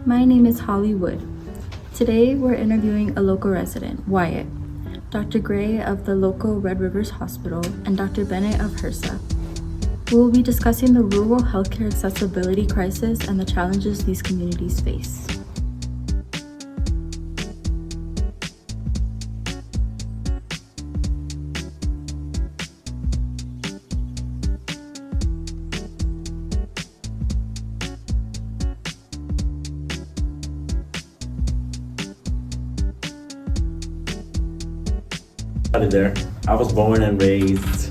My name is Holly Wood. Today we're interviewing a local resident, Wyatt, Dr. Gray of the local Red Rivers Hospital, and Dr. Bennett of HRSA. We will be discussing the rural healthcare accessibility crisis and the challenges these communities face. Howdy there. I was born and raised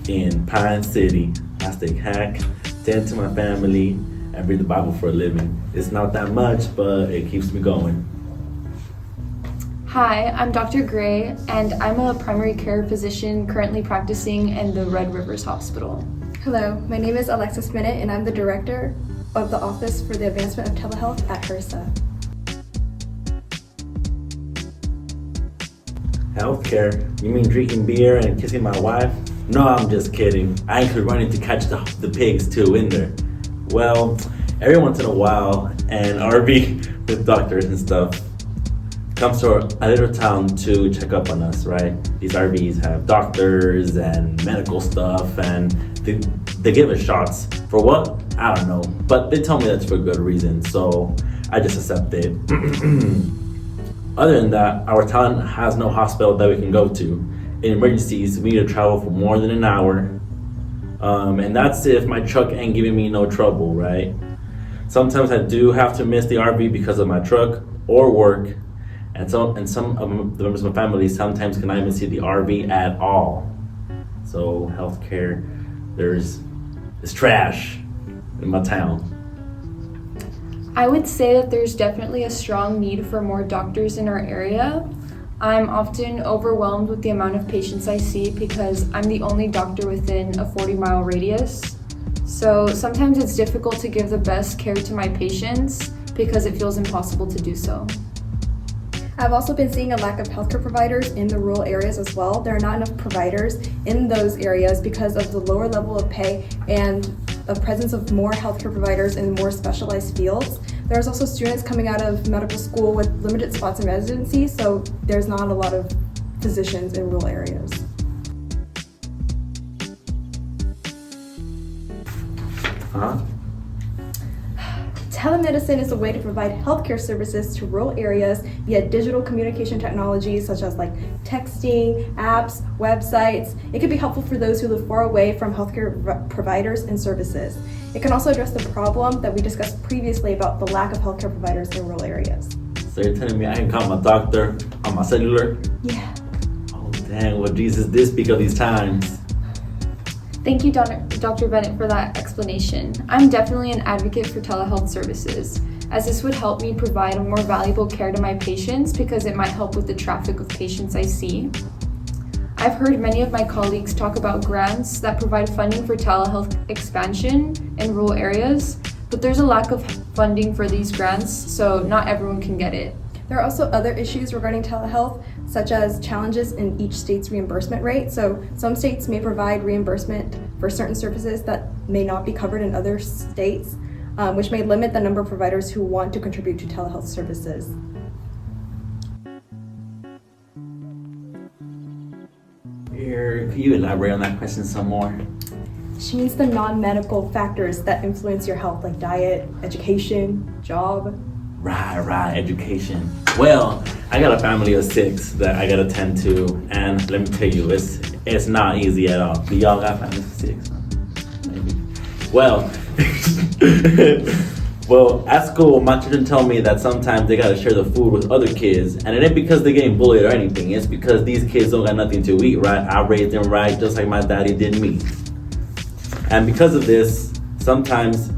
in Pine City. I stay hack, tend to my family, and read the Bible for a living. It's not that much, but it keeps me going. Hi, I'm Dr. Gray, and I'm a primary care physician currently practicing in the Red Rivers Hospital. Hello, my name is Alexis Bennett, and I'm the director of the Office for the Advancement of Telehealth at HRSA. Healthcare? You mean drinking beer and kissing my wife? No, I'm just kidding. I actually running to catch the pigs too in there. Well, every once in a while, an RV with doctors and stuff comes to a little town to check up on us, right? These RVs have doctors and medical stuff, and they give us shots. For what? I don't know. But they tell me that's for good reason, so I just accept it. Other than that, our town has no hospital that we can go to. In emergencies, we need to travel for more than an hour. And that's if my truck ain't giving me no trouble, right? Sometimes I do have to miss the RV because of my truck or work. And some of the members of my family sometimes cannot even see the RV at all. So healthcare, it's trash in my town. I would say that there's definitely a strong need for more doctors in our area. I'm often overwhelmed with the amount of patients I see because I'm the only doctor within a 40-mile radius. So sometimes it's difficult to give the best care to my patients because it feels impossible to do so. I've also been seeing a lack of healthcare providers in the rural areas as well. There are not enough providers in those areas because of the lower level of pay and the presence of more healthcare providers in more specialized fields. There's also students coming out of medical school with limited spots in residency, so there's not a lot of physicians in rural areas. Telemedicine is a way to provide healthcare services to rural areas via digital communication technologies such as like texting, apps, websites. It can be helpful for those who live far away from healthcare providers and services. It can also address the problem that we discussed previously about the lack of healthcare providers in rural areas. So you're telling me I can call my doctor on my cellular? Yeah. Oh dang, well Jesus did speak of these times. Thank you, Dr. Bennett, for that explanation. I'm definitely an advocate for telehealth services, as this would help me provide a more valuable care to my patients because it might help with the traffic of patients I see. I've heard many of my colleagues talk about grants that provide funding for telehealth expansion in rural areas, but there's a lack of funding for these grants, so not everyone can get it. There are also other issues regarding telehealth, such as challenges in each state's reimbursement rate. So some states may provide reimbursement for certain services that may not be covered in other states, which may limit the number of providers who want to contribute to telehealth services. Can you elaborate on that question some more? She means the non-medical factors that influence your health, like diet, education, job. Right, education. Well, I got a family of 6 that I gotta tend to, and let me tell you, it's not easy at all. Do y'all got families of 6? Maybe. Well, at school, my children tell me that sometimes they gotta share the food with other kids, and it ain't because they're getting bullied or anything. It's because these kids don't got nothing to eat, right? I raised them right, just like my daddy did me. And because of this, sometimes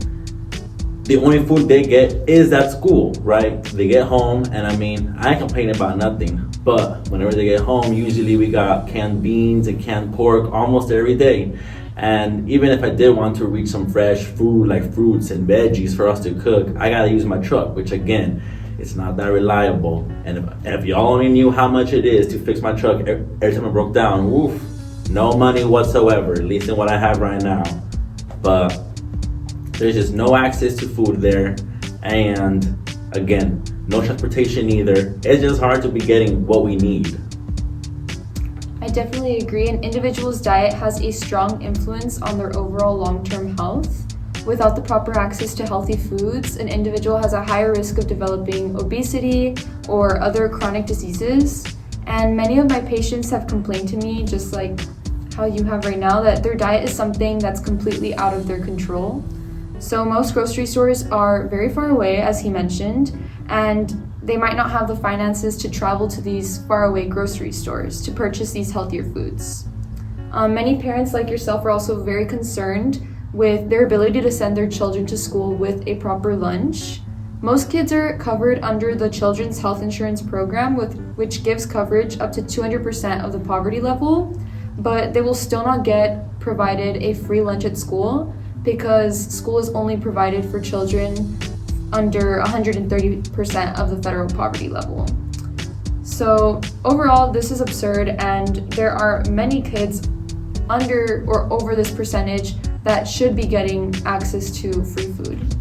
the only food they get is at school, right? They get home, and I mean, I ain't complaining about nothing, but whenever they get home, usually we got canned beans and canned pork almost every day. And even if I did want to reach some fresh food like fruits and veggies for us to cook, I gotta use my truck, which again, it's not that reliable. And if y'all only knew how much it is to fix my truck every time it broke down, oof, no money whatsoever, at least in what I have right now. But there's just no access to food there. And again, no transportation either. It's just hard to be getting what we need. I definitely agree. An individual's diet has a strong influence on their overall long-term health. Without the proper access to healthy foods, an individual has a higher risk of developing obesity or other chronic diseases. And many of my patients have complained to me, just like how you have right now, that their diet is something that's completely out of their control. So most grocery stores are very far away, as he mentioned, and they might not have the finances to travel to these faraway grocery stores to purchase these healthier foods. Many parents like yourself are also very concerned with their ability to send their children to school with a proper lunch. Most kids are covered under the Children's Health Insurance Program, which gives coverage up to 200% of the poverty level, but they will still not get provided a free lunch at school because school is only provided for children under 130% of the federal poverty level. So overall, this is absurd, and there are many kids under or over this percentage that should be getting access to free food.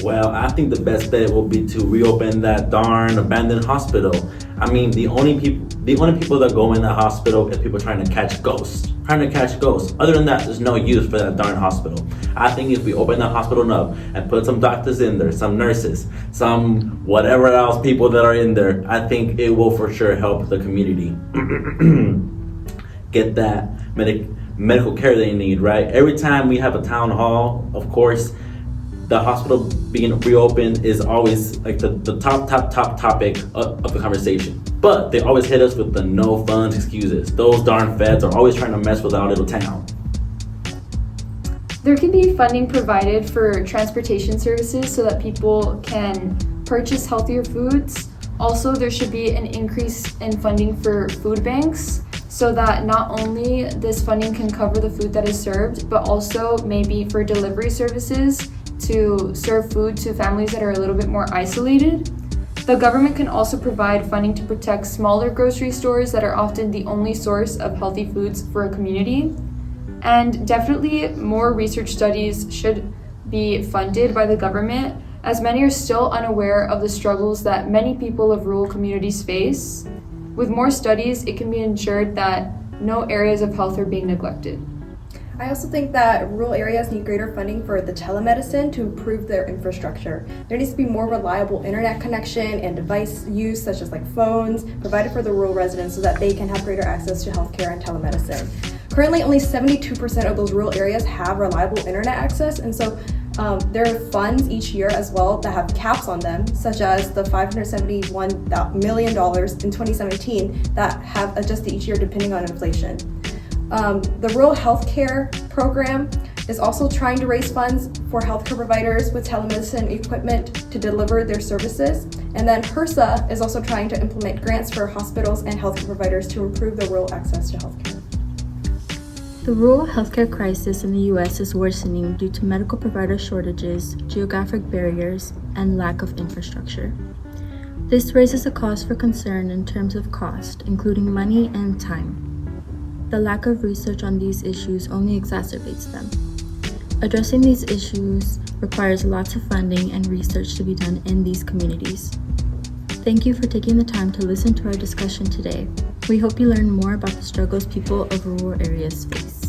Well, I think the best bet will be to reopen that darn abandoned hospital. I mean, the only people that go in that hospital is people trying to catch ghosts. Other than that, there's no use for that darn hospital. I think if we open that hospital up and put some doctors in there, some nurses, some whatever else people that are in there, I think it will for sure help the community get that medical care they need, right? Every time we have a town hall, of course, the hospital being reopened is always like the top topic of the conversation. But they always hit us with the no funds excuses. Those darn feds are always trying to mess with our little town. There can be funding provided for transportation services so that people can purchase healthier foods. Also, there should be an increase in funding for food banks so that not only this funding can cover the food that is served, but also maybe for delivery services to serve food to families that are a little bit more isolated. The government can also provide funding to protect smaller grocery stores that are often the only source of healthy foods for a community. And definitely more research studies should be funded by the government, as many are still unaware of the struggles that many people of rural communities face. With more studies, it can be ensured that no areas of health are being neglected. I also think that rural areas need greater funding for the telemedicine to improve their infrastructure. There needs to be more reliable internet connection and device use, such as like phones, provided for the rural residents so that they can have greater access to healthcare and telemedicine. Currently, only 72% of those rural areas have reliable internet access, and so there are funds each year as well that have caps on them, such as the $571 million in 2017 that have adjusted each year depending on inflation. The Rural Healthcare Program is also trying to raise funds for healthcare providers with telemedicine equipment to deliver their services. And then HRSA is also trying to implement grants for hospitals and healthcare providers to improve the rural access to healthcare. The rural healthcare crisis in the U.S. is worsening due to medical provider shortages, geographic barriers, and lack of infrastructure. This raises a cause for concern in terms of cost, including money and time. The lack of research on these issues only exacerbates them. Addressing these issues requires lots of funding and research to be done in these communities. Thank you for taking the time to listen to our discussion today. We hope you learn more about the struggles people of rural areas face.